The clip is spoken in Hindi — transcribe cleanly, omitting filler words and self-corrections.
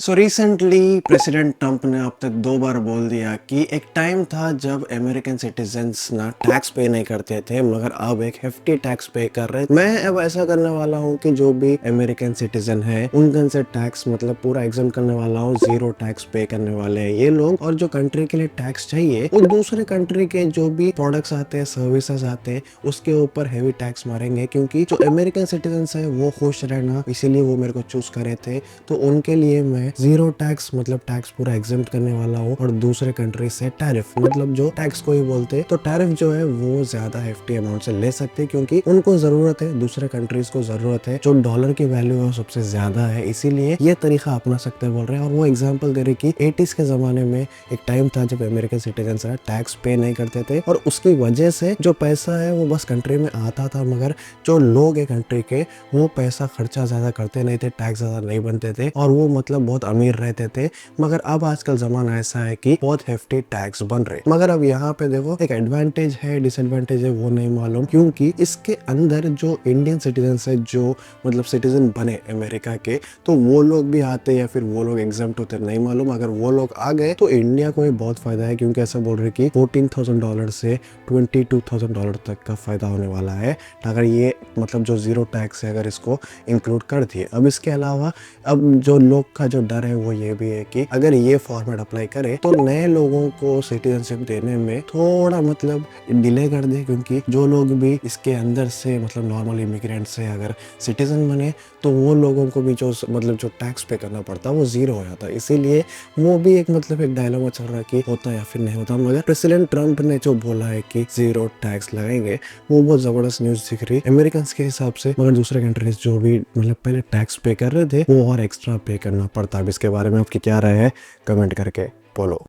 रिसेंटली प्रेसिडेंट ट्रंप ने अब तक 2 बार बोल दिया कि एक टाइम था जब अमेरिकन सिटीजन्स ना टैक्स पे नहीं करते थे, मगर अब एक हेफ्टी टैक्स पे कर रहे हैं। मैं अब ऐसा करने वाला हूँ कि जो भी अमेरिकन सिटीजन है उनके से टैक्स मतलब पूरा एग्जाम करने वाला हूँ। 0 टैक्स पे करने वाले हैं ये लोग। और जो कंट्री के लिए टैक्स चाहिए वो दूसरे कंट्री के जो भी प्रोडक्ट्स आते हैं, सर्विसेज आते हैं, उसके ऊपर हेवी टैक्स मारेंगे। क्योंकि जो अमेरिकन सिटीजन है वो खुश रहना, इसीलिए वो मेरे को चूज करे थे। तो उनके लिए मैं 0 टैक्स मतलब टैक्स पूरा एग्जेम्प्ट करने वाला हूँ। और दूसरे कंट्री से टैरिफ मतलब जो टैक्स को ही बोलते हैं, तो टैरिफ जो है वो ज्यादा हेफ्टी अमाउंट से ले सकते हैं, क्योंकि उनको जरूरत है, दूसरे कंट्रीज को जरूरत है। जो डॉलर की वैल्यू है सबसे ज्यादा है, इसीलिए ये तरीका अपना सकते हैं बोल रहे हैं। और वो एग्जाम्पल दे रहे कि 80s के जमाने में एक टाइम था जब अमेरिकन सिटीजन टैक्स पे नहीं करते थे, और उसकी वजह से जो पैसा है वो बस कंट्री में आता था, मगर जो लोग है कंट्री के वो पैसा खर्चा ज्यादा करते नहीं थे, टैक्स ज्यादा नहीं बनते थे, और वो मतलब बहुत अमीर रहते थे। मगर अब आजकल जमाना ऐसा है कि बहुत हेफ्टी टैक्स बन रहे। मगर अब यहाँ पे देखो एक एडवांटेज है, डिसएडवांटेज है वो नहीं मालूम, क्योंकि इसके अंदर जो इंडियन सिटीजन है, जो मतलब सिटीजन बने अमेरिका के, तो वो लोग भी आते या फिर वो लोग एग्जाम्प्ट होते नहीं मालूम। अगर वो लोग आ गए तो इंडिया को भी बहुत फायदा है, क्योंकि ऐसा बोल रहे कि $14,000 से $22,000 तक का फायदा होने वाला है, अगर ये मतलब जो 0 टैक्स है अगर इसको इंक्लूड कर दिए। अब इसके अलावा अब जो लोग का जो डर है वो ये भी है कि अगर ये फॉर्मेट अप्लाई करे तो नए लोगों को सिटीजनशिप देने में थोड़ा मतलब डिले कर दे, क्योंकि जो लोग भी इसके अंदर से मतलब नॉर्मल इमिग्रेंट से अगर सिटीजन बने तो वो लोगों को भी जो मतलब जो टैक्स पे करना पड़ता वो 0 हो जाता। इसीलिए वो भी एक मतलब एक डायलॉग चल रहा है कि होता या फिर नहीं होता। मगर प्रेसिडेंट ट्रंप ने जो बोला है कि 0 टैक्स लगाएंगे, वो बहुत जबरदस्त न्यूज दिख रही अमेरिकन के हिसाब से। मगर दूसरे कंट्रीज जो भी मतलब पहले टैक्स पे कर रहे थे वो और एक्स्ट्रा पे करना पड़ता है। अब इसके बारे में आपकी क्या राय है, कमेंट करके बोलो।